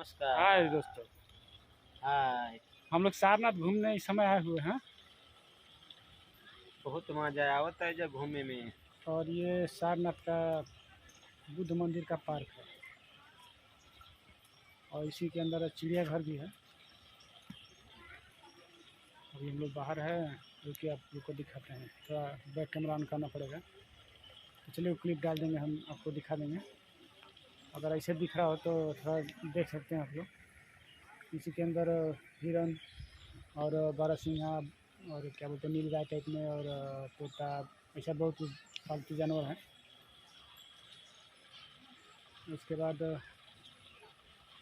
नमस्कार। हाय दोस्तों। हाय। हम लोग सारनाथ घूमने इस समय आए हुए हैं बहुत मजा आवता है जब घूमे में। और ये सारनाथ का बुद्ध मंदिर का पार्क है और इसी के अंदर चिड़ियाघर भी है। अभी हम लोग बाहर है, जो कि आप लोग को दिखाते हैं। थोड़ा बैक कैमरा ऑन करना पड़ेगा, तो चलिए वो क्लिप डाल देंगे, हम आपको दिखा देंगे। अगर ऐसे दिख रहा हो तो थोड़ा देख सकते हैं आप लोग। इसी के अंदर हिरन और बारहसिंगा और क्या बोलते हैं नीलगाय टाइप में, और तोता, ऐसा बहुत पालतू जानवर हैं। उसके बाद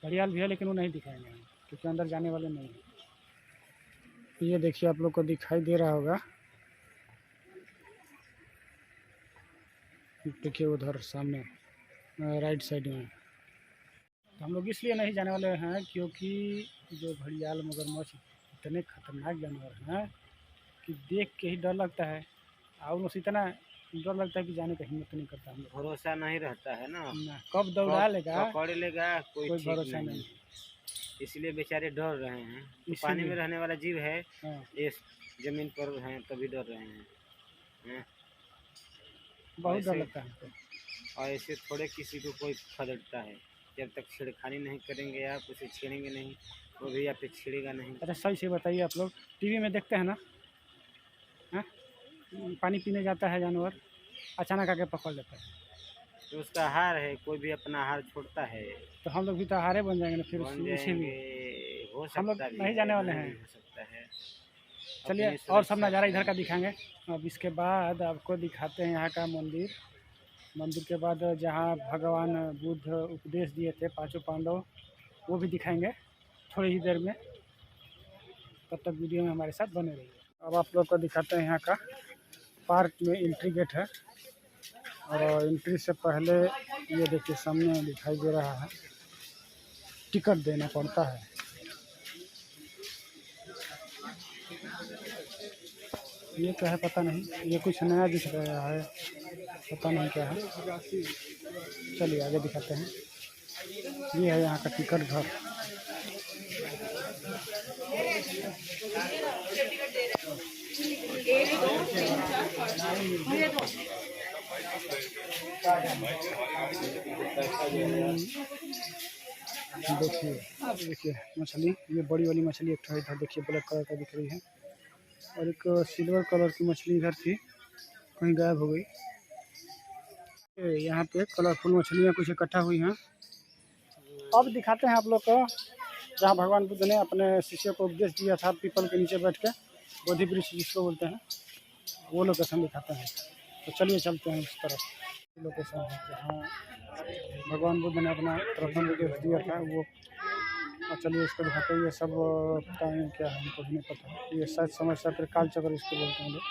घड़ियाल भी है, लेकिन वो नहीं दिखाएंगे हम, क्योंकि अंदर जाने वाले नहीं हैं। ये देखिए, आप लोग को दिखाई दे रहा होगा, देखिए उधर सामने राइट साइड में। तो हम लोग इसलिए नहीं जाने वाले हैं क्योंकि जो घड़ियाल मगरमच्छ इतने खतरनाक जानवर हैं कि देख के ही डर लगता है, और उनसे इतना डर लगता है कि जाने का हिम्मत नहीं करता हम लोग। भरोसा नहीं रहता है ना कब दौड़ा लेगा, पकड़ लेगा कोई भरोसा नहीं। इसलिए बेचारे डर रहे हैं। तो पानी में रहने वाला जीव है। हाँ। ये जमीन पर हैं तभी डर रहे हैं। बहुत डर लगता है। और ऐसे थोड़े किसी को कोई खदेड़ता है। जब तक छेड़खानी नहीं करेंगे आप, उसे छेड़ेंगे नहीं, वो भी आप पे छेड़ेगा नहीं। अरे सही से बताइए, आप लोग टीवी में देखते हैं ना, हाँ? पानी पीने जाता है जानवर, अचानक आके पकड़ लेता है। तो उसका आहार है, कोई भी अपना आहार छोड़ता है। तो हम लोग भी तो आहारे बन जाएंगे ना फिर उसी भी। हम लोग नहीं जाने वाले हैं। हो सकता है। चलिए और सब नज़ारा इधर का दिखाएंगे। अब इसके बाद आपको दिखाते हैं यहाँ का मंदिर। मंदिर के बाद जहाँ भगवान बुद्ध उपदेश दिए थे पांचों पांडव, वो भी दिखाएंगे थोड़ी ही देर में। तब तक वीडियो में हमारे साथ बने रहिए। अब आप लोग को दिखाते हैं यहाँ का पार्क में एंट्री गेट है, और एंट्री से पहले ये देखिए सामने दिखाई दे रहा है, टिकट देना पड़ता है। ये क्या है पता नहीं, ये कुछ नया दिख रहा है, पता नहीं क्या है। चलिए आगे दिखाते हैं। ये है यहाँ का टिकट घर। देखिए मछली, ये बड़ी वाली मछली एक इधर देखिए ब्लैक कलर का दिख रही है, और एक सिल्वर कलर की मछली इधर थी, कहीं गायब हो गई। यहाँ पे कलरफुल मछलियाँ कुछ इकट्ठा हुई हैं। अब दिखाते हैं आप लोग को जहाँ भगवान बुद्ध ने अपने शिष्य को उपदेश दिया था, पीपल के नीचे बैठ के, बोधि वृक्ष जिसको बोलते हैं, वो लोकेशन दिखाते हैं। तो चलिए चलते हैं उस तरफ। लोकेशन है जहाँ भगवान बुद्ध ने अपना प्रथम उपदेश दिया था वो। और चलिए इसको दिखाते हैं। ये सब पता नहीं क्या है, हमको भी नहीं पता। ये शायद समस्या फिर काल चक्र इसको बोलते हैं लोग,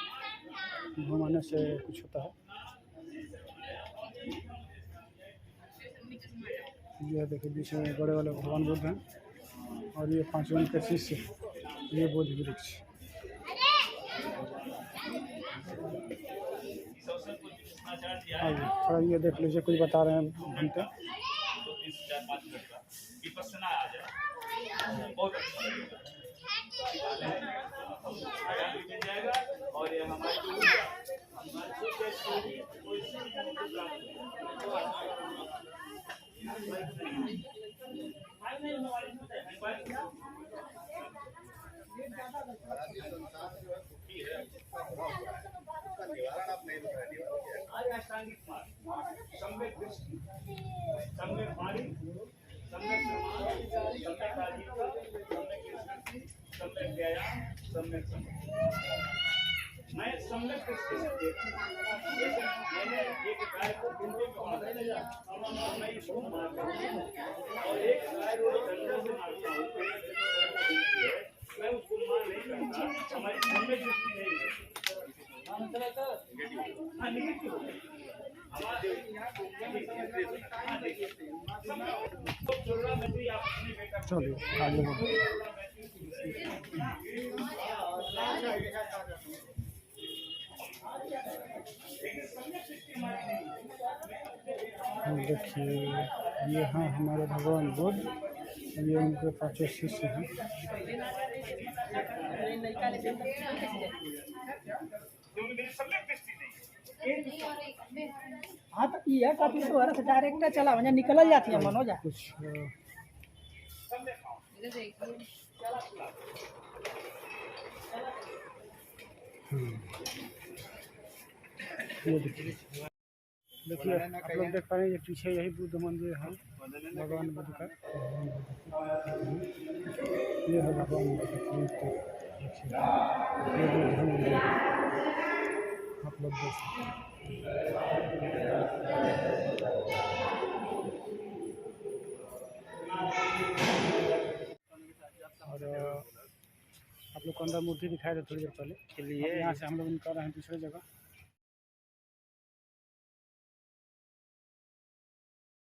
घुमाने से कुछ होता है। ये देखिए बीच में बड़े वाले भगवान बुद्ध हैं, और ये पांचों उनके शिष्य, ये बोधि वृक्ष। थोड़ा ये देख लीजिए, कुछ बता रहे हैं घंटे। और ये मैं सम्यक दृष्टि से देखूं, जैसे मैंने एक गाय को कुंडे में मारा है, मैं इसको मारता हूँ, और एक गाय को डंडे से मारता हूँ, मैं उसको मार नहीं करता। हमारी सम्यक दृष्टि नहीं है। हाँ निगेटिव हो गया हमारे यहाँ को। चलिए आगे बढ़ो। देखिए ये हैं हमारे भगवान बुद्ध। ये उनके 5 शिष्य हैं। हाँ तो ये काफी तो से डायरेक्ट चला वहाँ निकल जाती है मनोजा कुछ ये देखिए आप लोग देख पा रहे हैं ये पीछे यही बुद्ध मंदिर है भगवान बुद्ध का। ये है भगवान बुद्ध का मूर्ति। ये बुद्ध मंदिर आप लोग देख सकते हैं। और आप लोग को अंदर मूर्ति दिखाई दे थोड़ी देर पहले। चलिए यहाँ से हम लोग निकल रहे हैं दूसरी जगह।